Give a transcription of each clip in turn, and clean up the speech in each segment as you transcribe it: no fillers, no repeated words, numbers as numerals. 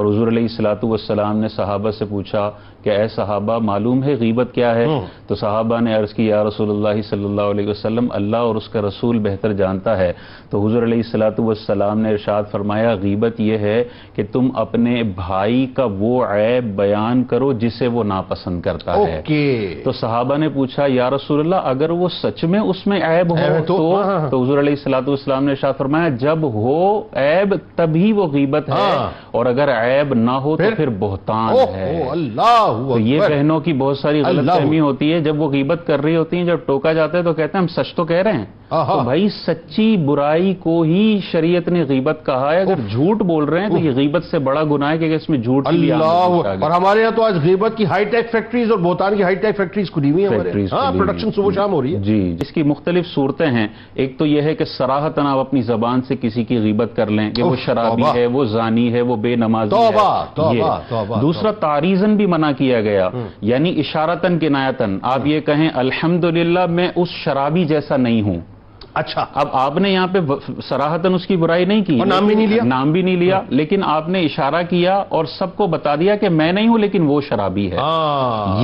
हुजूर अलैहिस्सलातु वस्सलाम ने सहाबा से पूछा कि ऐ सहाबा मालूम है गीबत क्या है? तो सहाबा ने अर्ज की या रसूलुल्लाह सल्लल्लाहु अलैहि वसल्लम अल्लाह और उसका रसूल बेहतर जानता है। तो हुजूर अलैहिस्सलातु वस्सलाम ने इरशाद फरमाया गीबत यह है कि तुम अपने भाई का वो ऐब बयान करो जिसे वो नापसंद करता है। तो सहाबा ने पूछा या रसूलल्लाह अगर वो सच में उसमें ऐब हो तो हुजूर अलैहिस्सलातु वस्सलाम ने इरशाद फरमाया जब हो ऐब तभी वो गीबत है, और अगर ऐब ना हो तो फिर बहतान है। तो ये बहनों की बहुत सारी गलतफहमी होती है, जब वो गीबत कर रही होती हैं, जब टोका जाता है तो कहते हैं हम सच तो कह रहे हैं। तो भाई सच्ची बुराई को ही शरीयत ने गीबत कहा है। अगर झूठ बोल रहे हैं तो ये गीबत से बड़ा गुनाह है कि इसमें झूठ की भी और हमारे यहाँ तो आज गीबत की हाईटेक फैक्ट्रीज और बोहतान की हाईटेक फैक्ट्रीज खुली हुई है, प्रोडक्शन सुबह शाम हो रही है। जी, इसकी मुख्तलिफ सूरतें हैं। एक तो यह है कि सराहतन आप अपनी जबान से किसी की गीबत कर लें कि वो शराबी है, वो जानी है, वो बेनमाजी है। दूसरा तारीजन भी मना किया गया, यानी इशारतन किनायतन आप ये कहें अल्हम्दुलिल्लाह मैं उस शराबी जैसा नहीं हूं। अच्छा, अब आपने यहाँ पे सराहतन उसकी बुराई नहीं की, नाम भी नहीं लिया, लेकिन आपने इशारा किया और सबको बता दिया कि मैं नहीं हूं लेकिन वो शराबी है।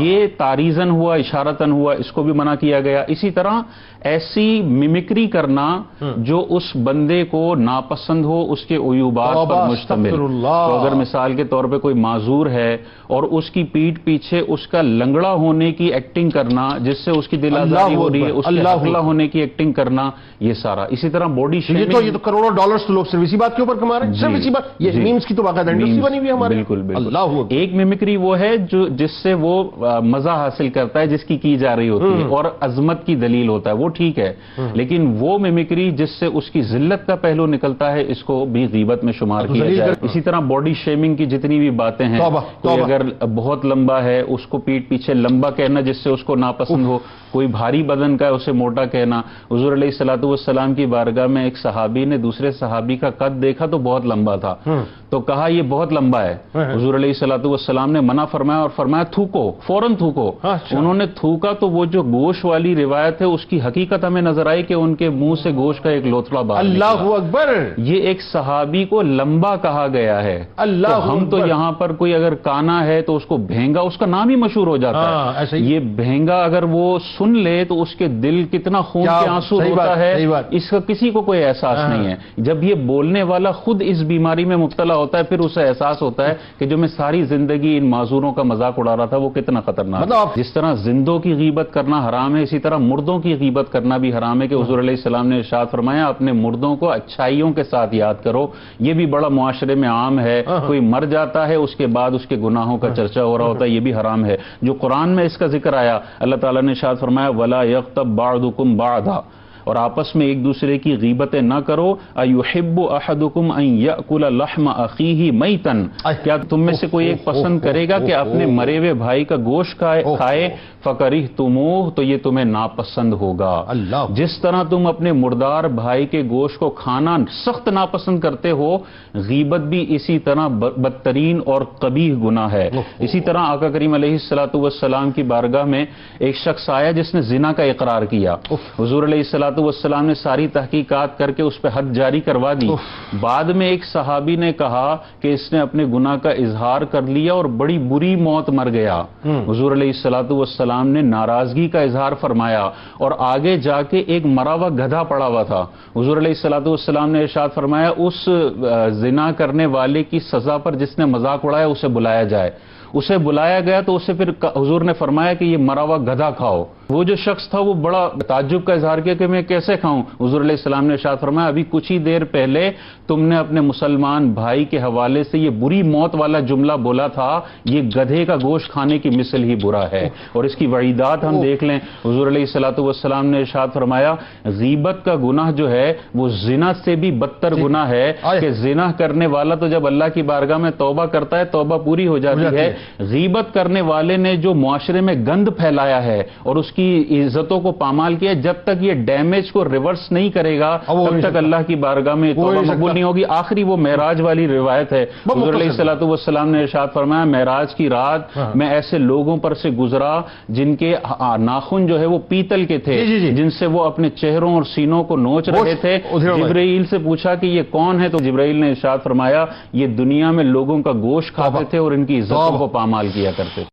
ये तारीजन हुआ, इशारतन हुआ, इसको भी मना किया गया। इसी तरह ऐसी मिमिक्री करना जो उस बंदे को नापसंद हो, उसके उयूबात पर मुश्तमिल। तो अगर मिसाल के तौर पे कोई माजूर है और उसकी पीठ पीछे उसका लंगड़ा होने की एक्टिंग करना जिससे उसकी दिल आजारी हो रही है, उसके हकला होने की एक्टिंग करना, ये सारा। इसी तरह बॉडी शेमिंग, ये तो करोड़ों डॉलर्स लोग सिर्फ इसी बात के ऊपर कमा रहे हैं, सिर्फ इसी बात। ये मीम्स की तो बाकायदा इंडस्ट्री बनी हुई है हमारे। बिल्कुल। एक मिमिक्री वो है जो जिससे वो मजा हासिल करता है, जिसकी की जा रही होती है और अजमत की दलील होता है, वो ठीक है। लेकिन वो मिमिक्री जिससे उसकी जिल्लत का पहलू निकलता है, इसको भी गीबत में शुमार किया जाए। इसी तरह बॉडी शेमिंग की जितनी भी बातें हैं, कोई अगर बहुत लंबा है उसको पीठ पीछे लंबा कहना जिससे उसको नापसंद हो, कोई भारी बदन का है उसे मोटा कहना। हुजूर अलैहिस्सलातु वस्सलाम की बारगाह में एक सहाबी ने दूसरे सहाबी का कद देखा तो बहुत लंबा था, तो कहा ये बहुत लंबा है। हुजूर अलैहिस्सलातु वस्सलाम ने मना फरमाया और फरमाया थूको, फौरन थूको। उन्होंने थूका तो वो जो गोश्त वाली रिवायत है उसकी हकीकत हमें नजर आई कि उनके मुंह से गोश्त का एक लोथड़ा बाहर निकला। अल्लाहु अकबर। ये एक सहाबी को लंबा कहा गया है। अल्लाह, तो हम तो यहाँ पर कोई अगर काना है तो उसको भेंगा, उसका नाम ही मशहूर हो जाता है। ये भेंगा अगर वो सुन ले तो उसके दिल कितना खून के आंसू होता है, इसका किसी को कोई एहसास नहीं है। जब ये बोलने वाला खुद इस बीमारी में मुब्तला होता है, फिर उसे एहसास होता है कि जो मैं सारी जिंदगी इन माजूरों का मजाक उड़ा रहा था वो कितना खतरनाक है। जिस तरह जिंदों की गीबत करना हराम है, इसी तरह मुर्दों की गीबत करना भी हराम है कि हुजूर अलैहिस्सलाम ने इरशाद फरमाया अपने मुर्दों को अच्छाइयों के साथ याद करो। ये भी बड़ा मुआशरे में आम है, कोई मर जाता है उसके बाद उसके गुनाहों का चर्चा हो रहा होता है, ये भी हराम है। जो कुरान में इसका जिक्र आया, अल्लाह ताला ने इरशाद फरमाया वला यग़्तब बअदुकुम बअदा, और आपस में एक दूसरे की गीबतें न करो। अयुहिब्बु अहदुकुम अन याकुल लहम अखीही मैतन, क्या तुम में से कोई एक पसंद करेगा कि अपने मरे हुए भाई का गोश्त खाए? फकरिहतुमूह, तो ये तुम्हें नापसंद होगा। जिस तरह तुम अपने मुर्दार भाई के गोश्त को खाना सख्त नापसंद करते हो, गीबत भी इसी तरह बदतरीन और कबीह गुनाह है। इसी तरह आका करीम अलैहिस्सलातु वस्सलाम की बारगाह में एक शख्स आया जिसने जिना का इकरार किया। हुजूर अलैहिस्सलातु वस्सलाम ने सारी तहकीकात करके उस पर हद जारी करवा दी। बाद में एक सहाबी ने कहा कि इसने अपने गुनाह का इजहार कर लिया और बड़ी बुरी मौत मर गया। हुजूर अलैहिस्सलातु वस्सलाम ने नाराजगी का इजहार फरमाया और आगे जाके एक मरा हुआ गधा पड़ा हुआ था। हुजूर अलैहिस्सलातु वस्सलाम ने इरशाद फरमाया उस जिना करने वाले की सजा पर जिसने मजाक उड़ाया उसे बुलाया जाए। उसे बुलाया गया तो उसे फिर हुजूर ने फरमाया कि ये मरा हुआ गधा खाओ। वो जो शख्स था वो बड़ा ताज्जुब का इजहार किया कि मैं कैसे खाऊं। हुजूर अलैहिस्सलाम ने इरशाद फरमाया अभी कुछ ही देर पहले तुमने अपने मुसलमान भाई के हवाले से ये बुरी मौत वाला जुमला बोला था, ये गधे का गोश्त खाने की मिसल ही बुरा है। और इसकी वईदात हम देख लें। हुजूर अलैहिस्सलातु वस्सलाम ने इरशाद फरमाया गीबत का गुनाह जो है वो जिना से भी बदतर गुनाह है कि जिना करने वाला तो जब अल्लाह की बारगाह में तौबा करता है तौबा पूरी हो जाती है। गीबत करने वाले ने जो मुआशरे में गंद फैलाया है और उसकी کی عزتوں کو پامال کیا. جب تک یہ ڈیمیج کو ریورس نہیں کرے گا تب تک اللہ کی بارگاہ میں توبہ مقبول نہیں ہوگی. آخری وہ معراج والی روایت ہے, حضور علیہ الصلوۃ والسلام نے ارشاد فرمایا معراج کی رات میں ایسے لوگوں پر سے گزرا جن کے ناخن جو ہے وہ پیتل کے تھے, جن سے وہ اپنے چہروں اور سینوں کو نوچ رہے تھے. جبرائیل سے پوچھا کہ یہ کون ہے, تو جبرائیل نے ارشاد فرمایا یہ دنیا میں لوگوں کا گوشت کھاتے تھے اور ان کی عزتوں کو پامال کیا کرتے تھے.